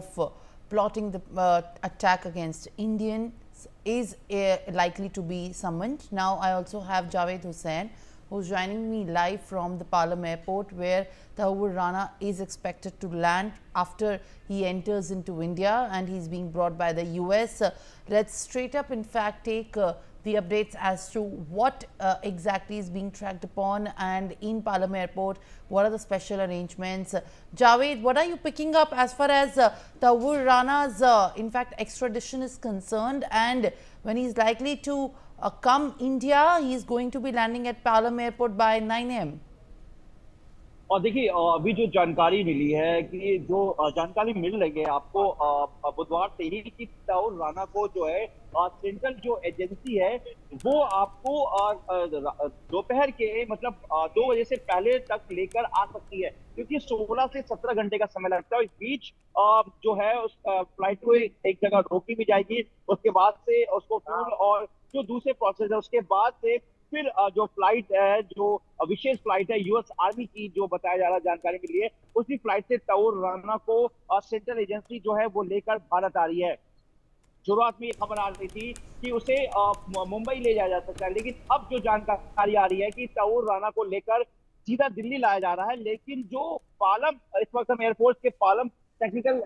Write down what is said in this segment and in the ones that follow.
of plotting the attack against Indians is likely to be summoned. Now I also have Javed Hussain, who's joining me live from the Palam airport, where Tahoor Rana is expected to land after he enters into India, and he's being brought by the US. Let's straight up in fact take the updates as to what exactly is being tracked upon, and in Palam airport what are the special arrangements. Javed, what are you picking up as far as Tahoor Rana's in fact extradition is concerned, and when he's likely to come India? He is going to be landing at Palam airport by 9 a.m. और देखिए अभी जो जानकारी मिली है कि जो जानकारी मिल रही है आपको बुधवार से ही कि ताउर राणा को जो है सेंट्रल जो एजेंसी है वो आपको दोपहर के मतलब 2 बजे से पहले तक लेकर आ सकती है, क्योंकि 16 से 17 घंटे का समय लगता है। इस बीच जो है उस फ्लाइट को एक जगह रोकी भी जाएगी, उसके बाद से उसको फ्यूल और जो दूसरे प्रोसेस है उसके बाद से फिर जो फ्लाइट है, जो विशेष फ्लाइट है यूएस आर्मी की, जो बताया जा रहा है जानकारी मिली है, उसी फ्लाइट से ताउर राणा को सेंट्रल एजेंसी जो है वो लेकर भारत आ रही है। शुरुआत में ये खबर आ रही थी कि उसे मुंबई ले जाया जा सकता है, लेकिन अब जो जानकारी आ रही है कि ताउर राणा को लेकर सीधा दिल्ली लाया जा रहा है। लेकिन जो पालम, इस वक्त हम एयरफोर्स के पालम टेक्निकल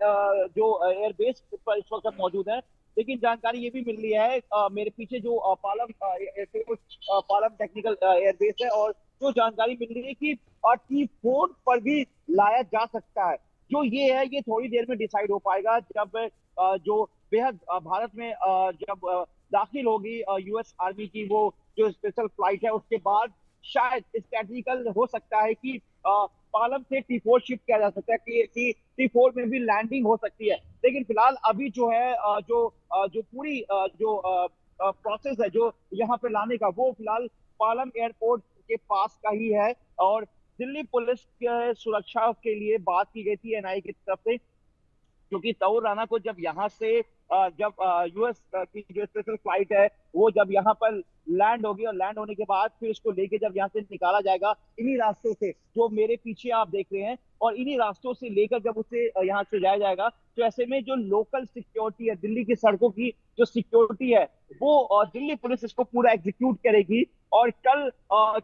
जो एयरबेस पर इस वक्त मौजूद है, लेकिन जानकारी ये भी मिल रही है मेरे पीछे जो पालम पालम टेक्निकल एयरबेस है, और जो जानकारी मिल रही है कि T4 पर भी लाया जा सकता है। जो ये है ये थोड़ी देर में डिसाइड हो पाएगा, जब जो बेहद भारत में जब दाखिल होगी यूएस आर्मी की वो जो स्पेशल फ्लाइट है, उसके बाद शायद स्ट्रेटेजिकल हो सकता है कि पालम से T4 शिफ्ट किया जा सकता है कि T4 में भी लैंडिंग हो सकती है। लेकिन फिलहाल अभी जो है जो पूरी जो प्रोसेस है जो यहाँ पे लाने का, वो फिलहाल पालम एयरपोर्ट के पास का ही है। और दिल्ली पुलिस के सुरक्षा के लिए बात की गई थी एनआईए की तरफ से, क्योंकि ताउर राणा को जब यहाँ से जब यूएस की जो स्पेशल फ्लाइट है वो जब यहाँ पर लैंड होगी, और लैंड होने के बाद फिर उसको लेके जब यहाँ से निकाला जाएगा इन्हीं रास्तों से जो मेरे पीछे आप देख रहे हैं, और इन्हीं रास्तों से लेकर जब उसे यहाँ से जाया जाएगा, तो ऐसे में जो लोकल सिक्योरिटी है, दिल्ली की सड़कों की जो सिक्योरिटी है, वो दिल्ली पुलिस इसको पूरा एग्जीक्यूट करेगी। और कल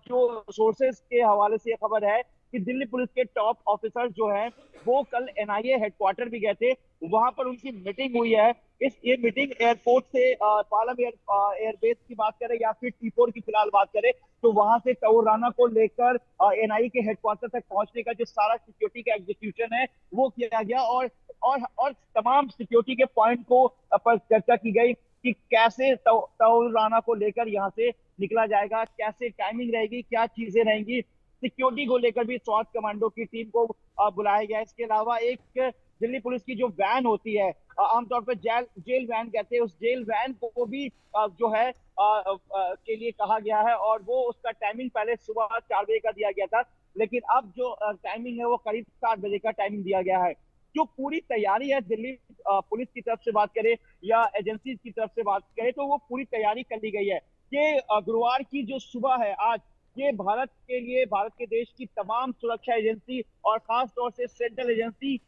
जो सोर्सेस के हवाले से खबर है कि दिल्ली पुलिस के टॉप ऑफिसर जो हैं वो कल एनआईए हेडक्वार्टर भी गए थे, वहां पर उनकी मीटिंग हुई है। ये मीटिंग एयरपोर्ट से पालम एयरबेस की बात करें या फिर T4 की फिलहाल बात करें, तो वहां से ताउर राणा को लेकर एनआईए के हेडक्वार्टर तक पहुंचने का जो सारा सिक्योरिटी का एग्जीक्यूशन है वो किया गया। और तमाम सिक्योरिटी के पॉइंट को पर चर्चा की गई कि कैसे ताउर राणा को लेकर यहाँ से निकला जाएगा, कैसे टाइमिंग रहेगी, क्या चीजें रहेंगी। सिक्योरिटी को लेकर भी स्वात कमांडो की टीम को बुलाया गया। इसके अलावा एक दिल्ली पुलिस की जो वैन होती है, आमतौर पर जेल वैन कहते हैं, उस जेल वैन को भी जो है के लिए कहा गया है, और वो उसका टाइमिंग पहले सुबह 4 बजे का दिया गया था, लेकिन अब जो टाइमिंग है वो करीब 7 बजे का टाइमिंग दिया गया है। जो पूरी तैयारी है दिल्ली पुलिस की तरफ से बात करें या एजेंसी की तरफ से बात करें, तो वो पूरी तैयारी कर ली गई है। ये गुरुवार की जो सुबह है आज, ये भारत के लिए, भारत के देश की तमाम सुरक्षा एजेंसी और खास तौर से सेंट्रल एजेंसी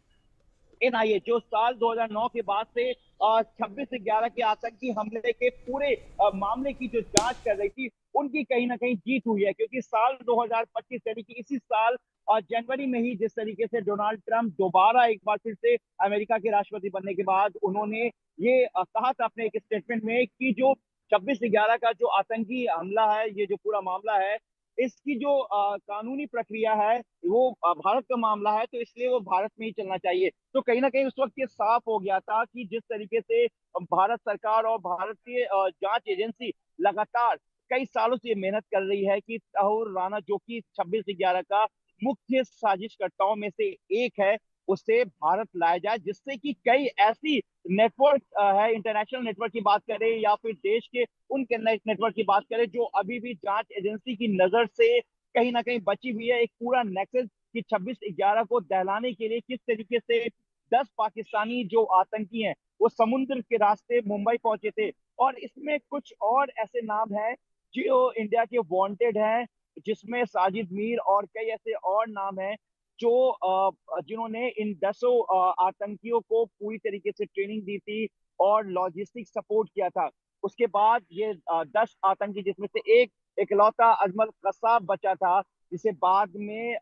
एनआईए, जो साल 2009 के बाद से 26/11 के आतंकी हमले के पूरे मामले की जो जांच कर रही थी, उनकी कहीं ना कहीं जीत हुई है। क्योंकि साल 2025 यानी कि इसी साल जनवरी में ही जिस तरीके से डोनाल्ड ट्रंप दोबारा एक बार फिर से अमेरिका के राष्ट्रपति बनने के बाद उन्होंने ये कहा था अपने एक स्टेटमेंट में कि जो 26/11 का जो आतंकी हमला है, ये जो पूरा मामला है, इसकी जो कानूनी प्रक्रिया है वो भारत का मामला है, तो इसलिए वो भारत में ही चलना चाहिए। तो कहीं ना कहीं उस वक्त ये साफ हो गया था कि जिस तरीके से भारत सरकार और भारतीय जांच एजेंसी लगातार कई सालों से ये मेहनत कर रही है कि ताउर राणा, जो कि 26/11 का मुख्य साजिशकर्ताओं में से एक है, उसे भारत लाया जाए, जिससे कि कई ऐसी नेटवर्क है, इंटरनेशनल नेटवर्क की बात करें या फिर देश के उन नेटवर्क की बात करें जो अभी भी जांच एजेंसी की नजर से कहीं ना कहीं बची हुई है। एक पूरा नेक्सस कि 26/11 को दहलाने के लिए किस तरीके से 10 पाकिस्तानी जो आतंकी हैं वो समुद्र के रास्ते मुंबई पहुंचे थे, और इसमें कुछ और ऐसे नाम हैं जो इंडिया के वांटेड हैं, जिसमें साजिद मीर और कई ऐसे और नाम हैं जो जिन्होंने इन 10 आतंकियों को पूरी तरीके से ट्रेनिंग दी थी और लॉजिस्टिक सपोर्ट किया था। उसके बाद ये 10 आतंकी, जिसमें से एक इकलौता अजमल कसाब बचा था, जिसे बाद में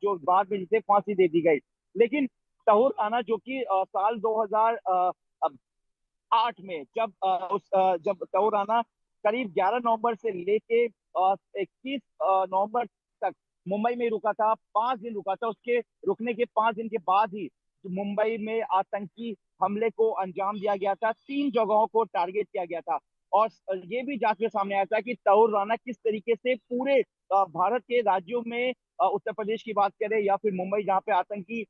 जो बाद में जिसे फांसी दे दी गई। लेकिन तहूर राना जो कि साल 2008 में जब तहूर राना करीब 11 नवंबर से लेके 21 नवंबर तक मुंबई में रुका था, 5 दिन रुका था। उसके रुकने के 5 दिन के बाद ही मुंबई में आतंकी हमले को अंजाम दिया गया था। 3 जगहों को टारगेट किया गया था और ये भी जांच में सामने आया था कि तहूर राना किस तरीके से पूरे भारत के राज्यों में, उत्तर प्रदेश की बात करें या फिर मुंबई जहां पे आतंकी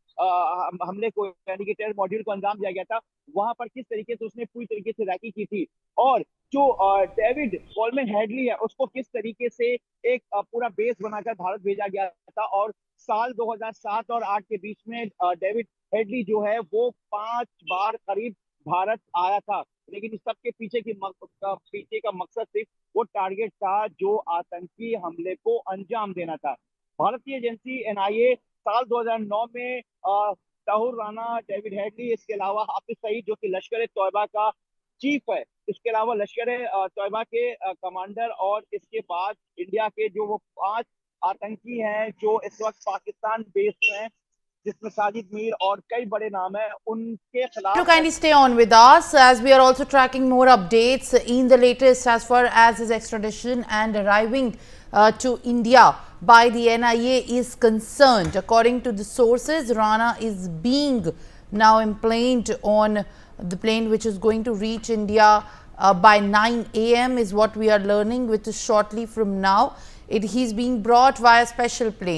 हमले को यानी कि टेरर मॉड्यूल को अंजाम दिया गया था, वहां पर किस तरीके से उसने पूरी तरीके से रैकी की थी और जो डेविड कोलमैन हेडली है उसको किस तरीके से एक पूरा बेस बनाकर भारत भेजा गया था। और साल 2007 और 8 के बीच में डेविड हेडली जो है वो 5 बार करीब भारत आया था। लेकिन इस सब के पीछे का मकसद सिर्फ वो टारगेट था जो आतंकी हमले को अंजाम देना था। भारतीय एजेंसी एनआईए साल 2009 में तहूर राना, डेविड हेडली, इसके अलावा हाफिज सईद जो कि लश्कर ए तौयबा का चीफ है, इसके अलावा लश्कर ए तौयबा के कमांडर, और इसके बाद इंडिया के जो वो 5 आतंकी हैं जो इस वक्त पाकिस्तान बेस्ड हैं, जिसमें साजिद मीर और कई बड़े नाम हैं, उनके To खिलाफ kindly stay on with us as we are also tracking more updates in the latest as far as his extradition and arriving to India by the NIA is concerned. According to the sources, Rana is being now implaned on the plane which is going to reach India by 9 a.m. is what we are learning, which is shortly from now. He's being brought via special plane.